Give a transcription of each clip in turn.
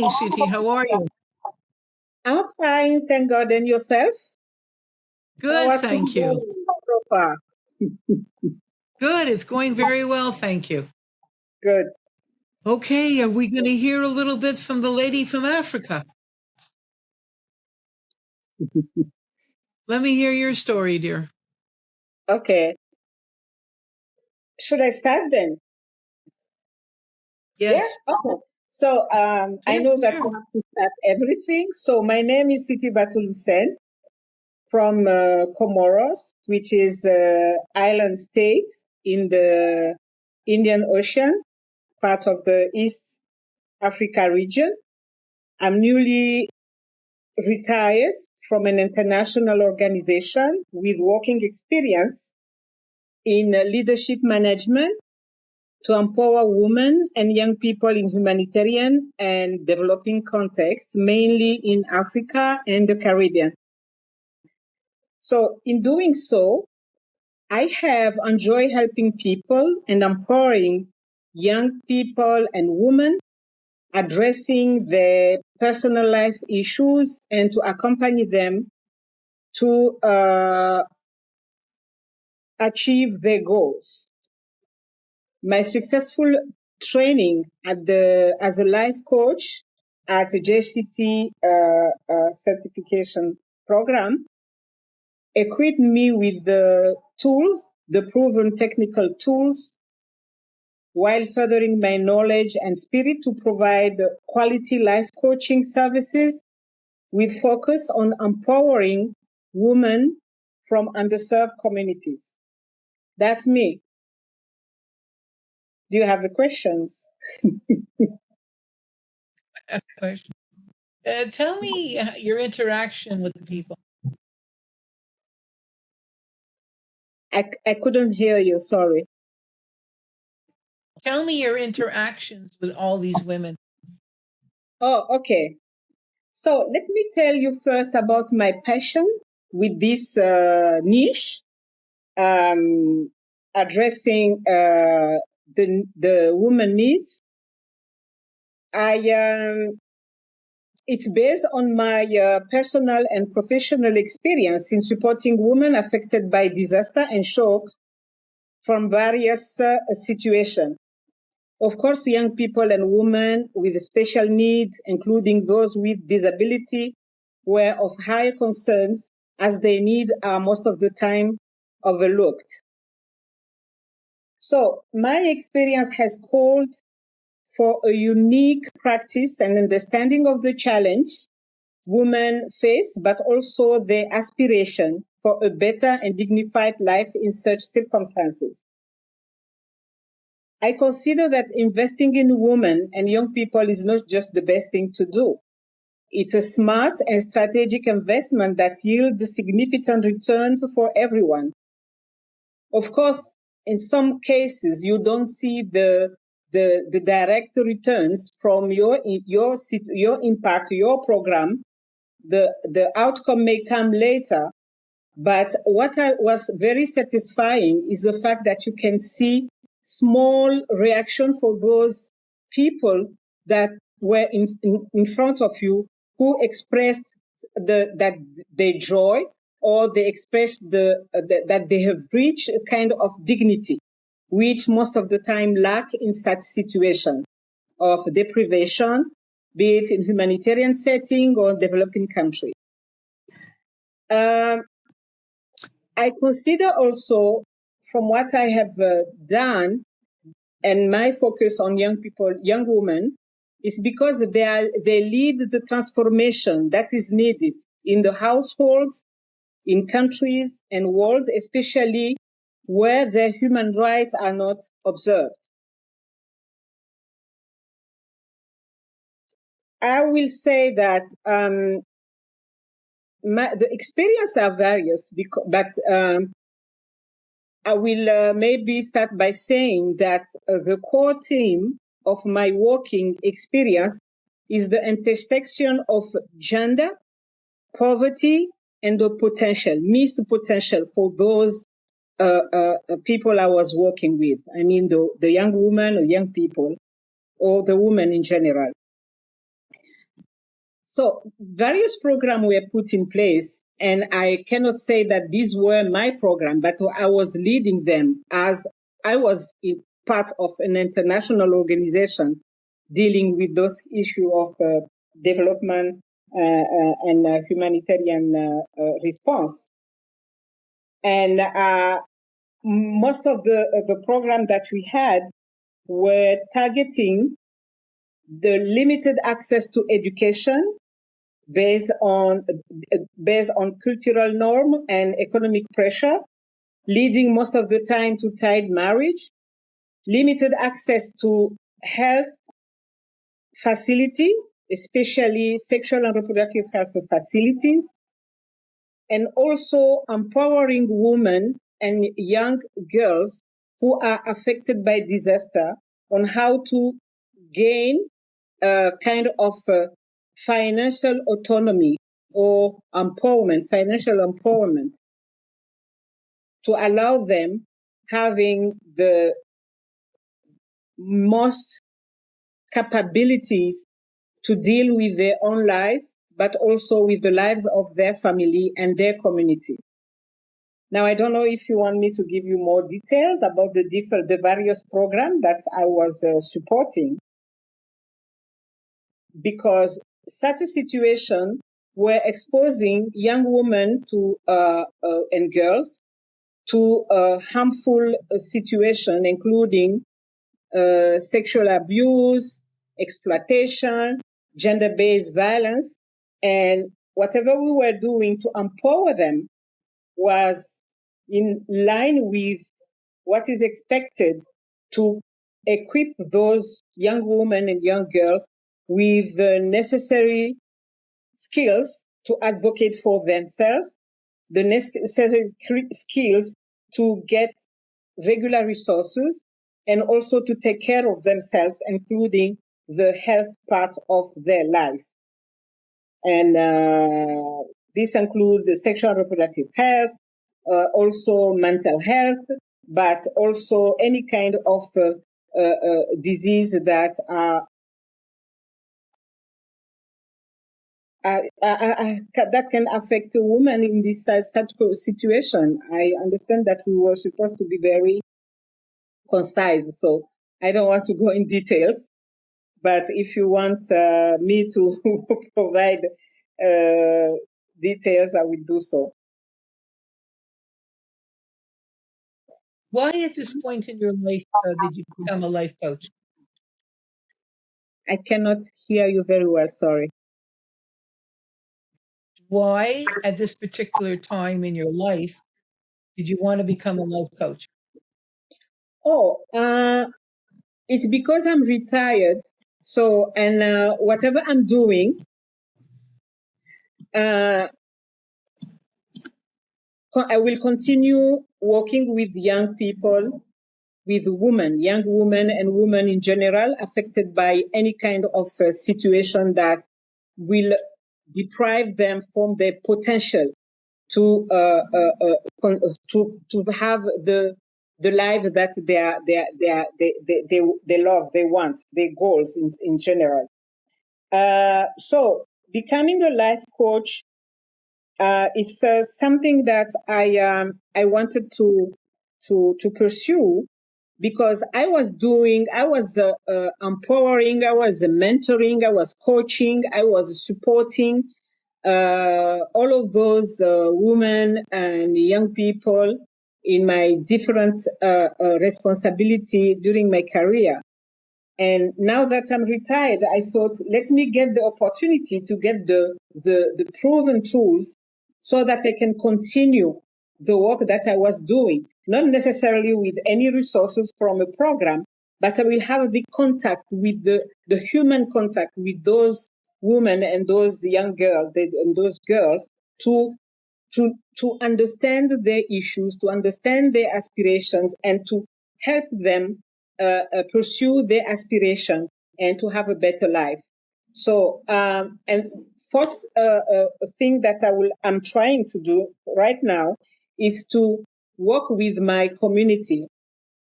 morning, Siti. How are you? I'm fine, thank God. And yourself? How Good, are things thank you. going so far? Good. It's going very well, thank you. Good. Okay, are we going to hear a little bit from the lady from Africa? Let me hear your story, dear. Okay. Should I start then? Yeah? Yes. Okay. So I Yes, know that sure. we have to start everything. So my name is Siti Batulusen from Comoros, which is island state in the Indian Ocean, part of the East Africa region. I'm newly retired from an international organization with working experience in leadership management to empower women and young people in humanitarian and developing contexts, mainly in Africa and the Caribbean. So in doing so, I have enjoyed helping people and empowering young people and women addressing their personal life issues and to accompany them to achieve their goals. My successful training as a life coach at the JCT certification program equipped me with the tools, the proven technical tools, while furthering my knowledge and spirit to provide quality life coaching services with focus on empowering women from underserved communities. That's me. Do you have the questions? Question. Tell me your interaction with the people. I couldn't hear you, sorry. Tell me your interactions with all these women. Oh, okay. So let me tell you first about my passion with this niche, addressing the woman needs. It's based on my personal and professional experience in supporting women affected by disaster and shocks from various situations. Of course, young people and women with special needs, including those with disability, were of high concerns as their needs are most of the time overlooked. So my experience has called for a unique practice and understanding of the challenge women face, but also their aspiration for a better and dignified life in such circumstances. I consider that investing in women and young people is not just the best thing to do. It's a smart and strategic investment that yields significant returns for everyone. Of course, in some cases, you don't see the direct returns from your impact, your program. The outcome may come later, but what was very satisfying is the fact that you can see small reaction for those people that were in front of you who expressed that their joy, or they expressed that they have reached a kind of dignity, which most of the time lack in such situation of deprivation, be it in humanitarian setting or developing country. I consider also, from what I have done, and my focus on young people, young women, is because they lead the transformation that is needed in the households, in countries and worlds, especially where their human rights are not observed. I will say that the experiences are various, but I will maybe start by saying that the core theme of my working experience is the intersection of gender, poverty, and the missed potential for those people I was working with. I mean, the young women or young people, or the women in general. So various programs were put in place, and I cannot say that these were my program, but I was leading them as I was part of an international organization dealing with those issues of development and humanitarian response. And most of the program that we had were targeting the limited access to education based on cultural norm and economic pressure, leading most of the time to child marriage, limited access to health facility, especially sexual and reproductive health facilities, and also empowering women and young girls who are affected by disaster on how to gain a kind of financial autonomy or empowerment, financial empowerment, to allow them having the most capabilities to deal with their own lives, but also with the lives of their family and their community. Now, I don't know if you want me to give you more details about the various programs that I was supporting, because such a situation were exposing young women to and girls to a harmful situation, including sexual abuse, exploitation, gender-based violence, and whatever we were doing to empower them was in line with what is expected to equip those young women and young girls with the necessary skills to advocate for themselves, the necessary skills to get regular resources, and also to take care of themselves, including the health part of their life. And this includes the sexual and reproductive health, also mental health, but also any kind of disease that that can affect a woman in this such situation. I understand that we were supposed to be very concise, so I don't want to go in details. But if you want me to provide details, I will do so. Why, at this point in your life, did you become a life coach? I cannot hear you very well, sorry. Why, at this particular time in your life, did you want to become a life coach? Oh, it's because I'm retired. So, and whatever I'm doing, I will continue working with young people, with young women and women in general affected by any kind of situation that will deprive them from their potential to to have the life that they love, they want, their goals in general. So becoming a life coach is something that I wanted to pursue, because I was empowering, I was mentoring, I was coaching, I was supporting all of those women and young people in my different responsibility during my career. And now that I'm retired, I thought, let me get the opportunity to get the proven tools so that I can continue the work that I was doing, not necessarily with any resources from a program, but I will have the contact with the human contact with those women and those young girls and those girls to to understand their issues, to understand their aspirations, and to help them pursue their aspiration and to have a better life. So, and first thing that I'm trying to do right now is to work with my community,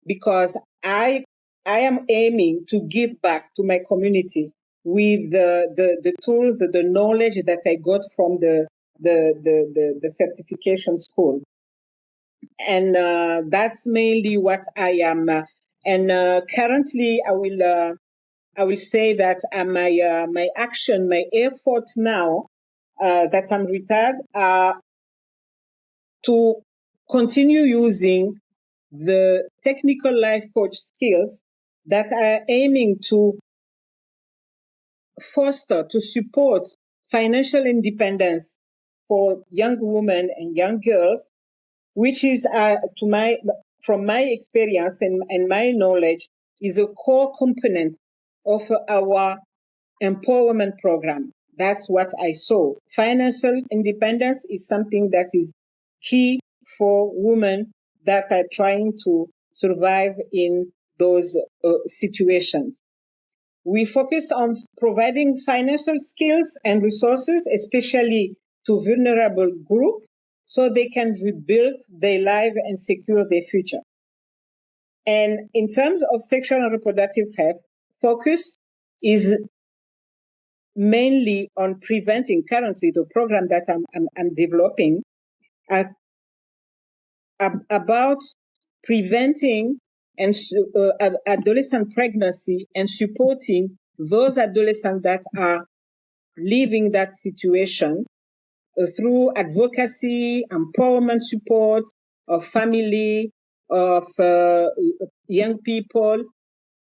because I am aiming to give back to my community. with the tools, the knowledge that I got from the certification school. And that's mainly what I am. And currently, I will say that my action, my effort now that I'm retired, to continue using the technical life coach skills that are aiming to foster, to support financial independence for young women and young girls, which is from my experience and my knowledge, is a core component of our empowerment program. That's what I saw. Financial independence is something that is key for women that are trying to survive in those situations. We focus on providing financial skills and resources, especially to vulnerable groups, so they can rebuild their life and secure their future. And in terms of sexual and reproductive health, focus is mainly on preventing. Currently, the program that I'm developing about preventing and adolescent pregnancy and supporting those adolescents that are leaving that situation through advocacy, empowerment support of family, of young people.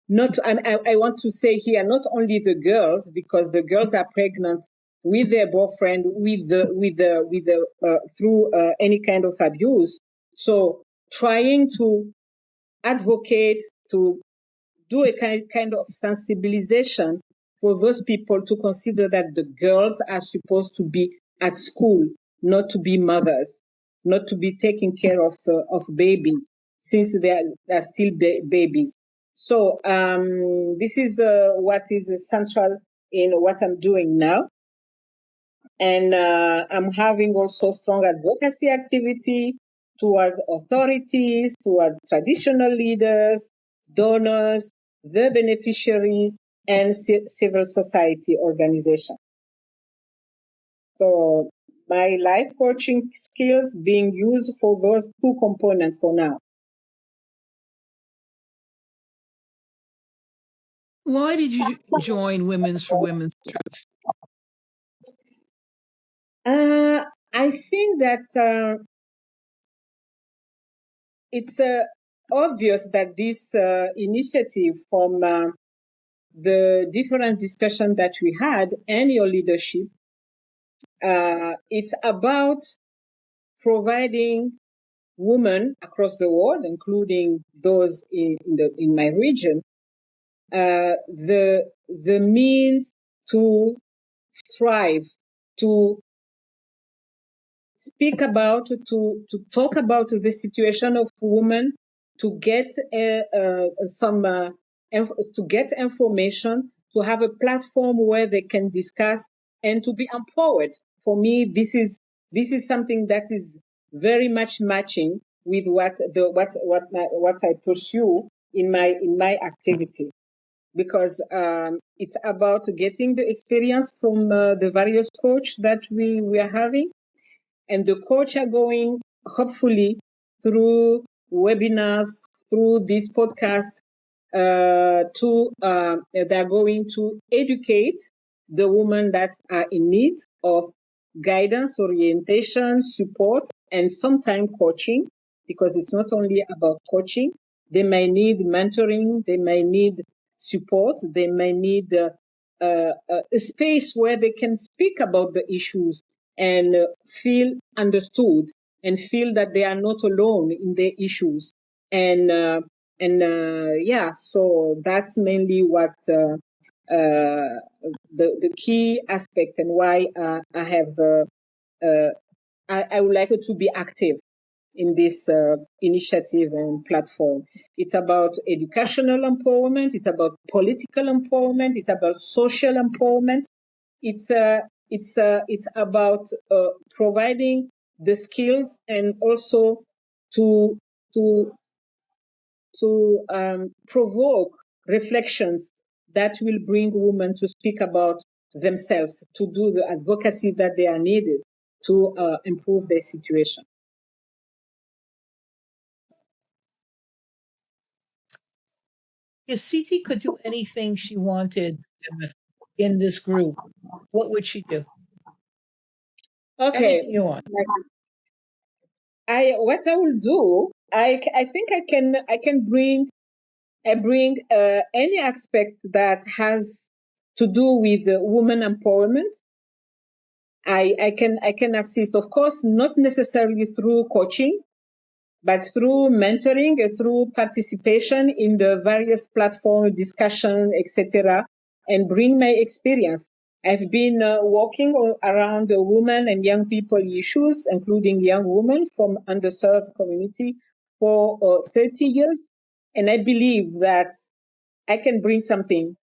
Not, I want to say here, not only the girls, because the girls are pregnant with their boyfriend, through any kind of abuse. So trying to advocate, to do a kind of sensibilization for those people to consider that the girls are supposed to be at school, not to be mothers, not to be taking care of babies since they are still babies. So this is what is central in what I'm doing now. And I'm having also strong advocacy activity towards authorities, towards traditional leaders, donors, the beneficiaries, and civil society organizations. So my life coaching skills being used for those two components for now. Why did you join Women's for Women's Truth? I think that it's obvious that this initiative from the different discussion that we had and your leadership, it's about providing women across the world, including those in my region, the means to strive, to speak about, to talk about the situation of women, to get to get information, to have a platform where they can discuss and to be empowered. For me, this is something that is very much matching with what I pursue in my activity, because it's about getting the experience from the various coach that we are having, and the coach are going, hopefully, through webinars, through this podcast, they're going to educate the women that are in need of guidance, orientation, support, and sometimes coaching, because it's not only about coaching. They may need mentoring, they may need support, they may need a space where they can speak about the issues and feel understood and feel that they are not alone in their issues. And yeah, so that's mainly what the key aspect, and why I have I would like to be active in this initiative and platform. It's about educational empowerment. It's about political empowerment. It's about social empowerment. It's about providing the skills, and also to to provoke reflections that will bring women to speak about themselves, to do the advocacy that they are needed to improve their situation. If Siti could do anything she wanted in this group, what would she do? Okay, Anything you want. what I will do, I think I can bring any aspect that has to do with women empowerment. I can assist, of course, not necessarily through coaching, but through mentoring, through participation in the various platform discussion, etc., and bring my experience. I've been working around the women and young people issues, including young women from underserved community for 30 years. And I believe that I can bring something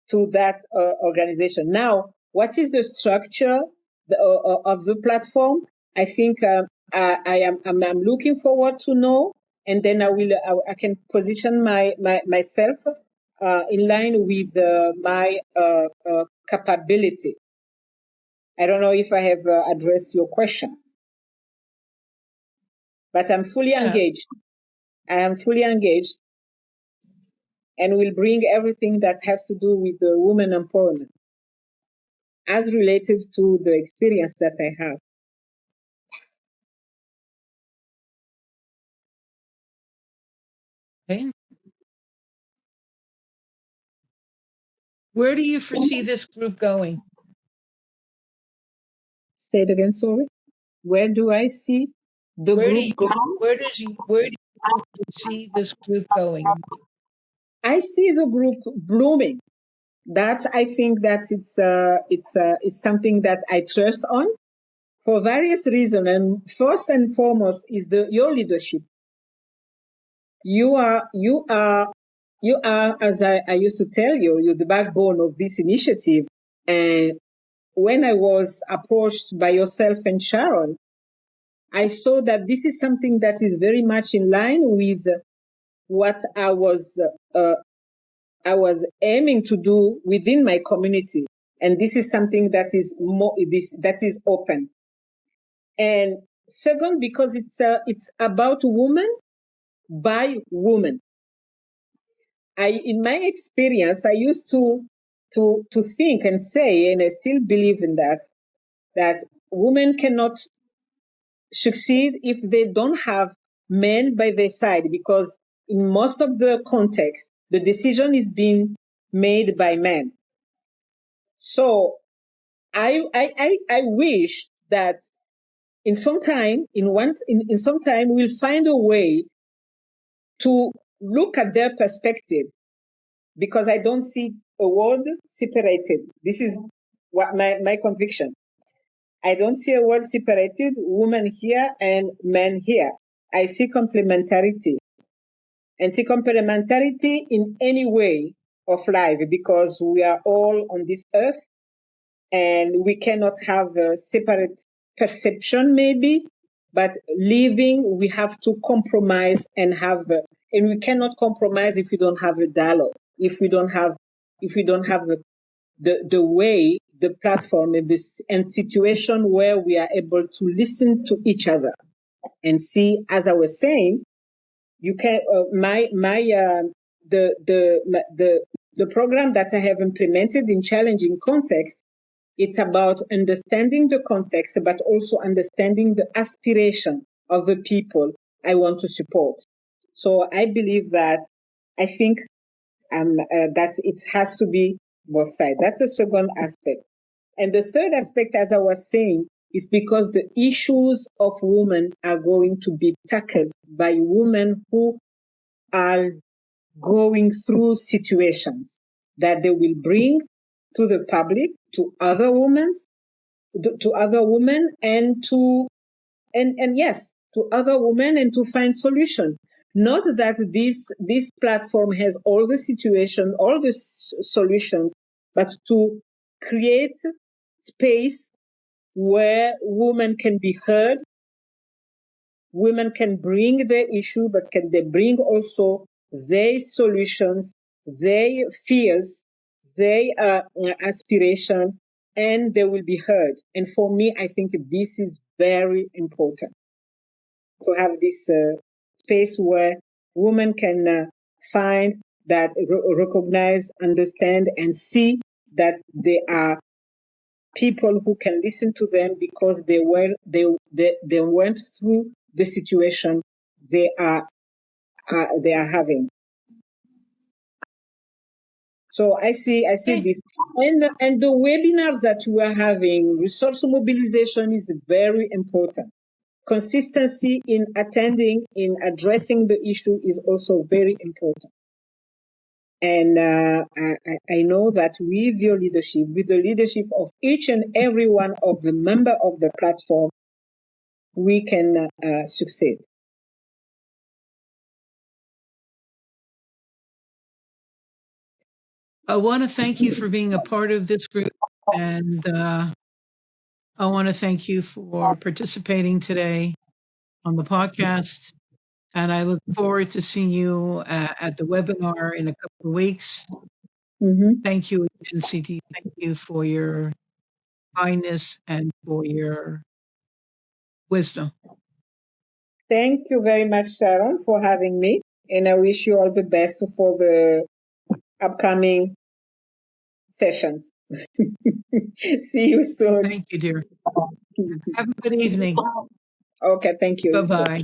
to that organization. Now, what is the structure of the platform? I think I'm looking forward to know, and then I can position myself in line with my capability. I don't know if I have addressed your question, but I'm fully Yeah. engaged. I am fully engaged and will bring everything that has to do with the women empowerment as related to the experience that I have. Okay. Where do you foresee this group going? Say it again, sorry. Where do I see the Where do group you going? where do you see this group going? I see the group blooming. That I think that it's something that I trust on for various reasons. And first and foremost is your leadership. You are you are you are, as I used to tell you, you're the backbone of this initiative. And when I was approached by yourself and Sharon, I saw that this is something that is very much in line with what I was aiming to do within my community, and this is something that is that is open. And second, because it's about women by women. In my experience, I used to think and say, and I still believe in that women cannot succeed if they don't have men by their side, because in most of the context, the decision is being made by men. So I wish that in some time, in some time, we'll find a way to look at their perspective, because I don't see a world separated. This is what my conviction. I don't see a world separated, women here and men here. I see complementarity, and see complementarity in any way of life, because we are all on this earth and we cannot have a separate perception maybe, but living, we have to compromise and and we cannot compromise if we don't have a dialogue, if we don't have the way, the platform, and this and situation where we are able to listen to each other and see, as I was saying, you can my the program that I have implemented in challenging context, it's about understanding the context, but also understanding the aspiration of the people I want to support. So I believe that I think that it has to be both sides. That's the second aspect. And the third aspect, as I was saying, is because the issues of women are going to be tackled by women who are going through situations that they will bring to the public, to other women, and yes, to other women, and to find solution. Not that this platform has all the situation, all the solutions, but to create space where women can be heard, women can bring their issue, but can they bring also their solutions, their fears, their aspiration, and they will be heard. And for me, I think this is very important to have this space where women can find that, recognize, understand, and see that they are people who can listen to them because they went through the situation they are having. So I see Okay. this, and the webinars that we are having, resource mobilization is very important. Consistency in attending, in addressing the issue is also very important. And I know that with your leadership, with the leadership of each and every one of the member of the platform, we can succeed. I want to thank you for being a part of this group, and I want to thank you for participating today on the podcast. And I look forward to seeing you at the webinar in a couple of weeks. Mm-hmm. Thank you again, Siti. Thank you for your kindness and for your wisdom. Thank you very much, Sharon, for having me. And I wish you all the best for the upcoming sessions. See you soon. Thank you, dear. Have a good evening. Okay, thank you. Bye-bye.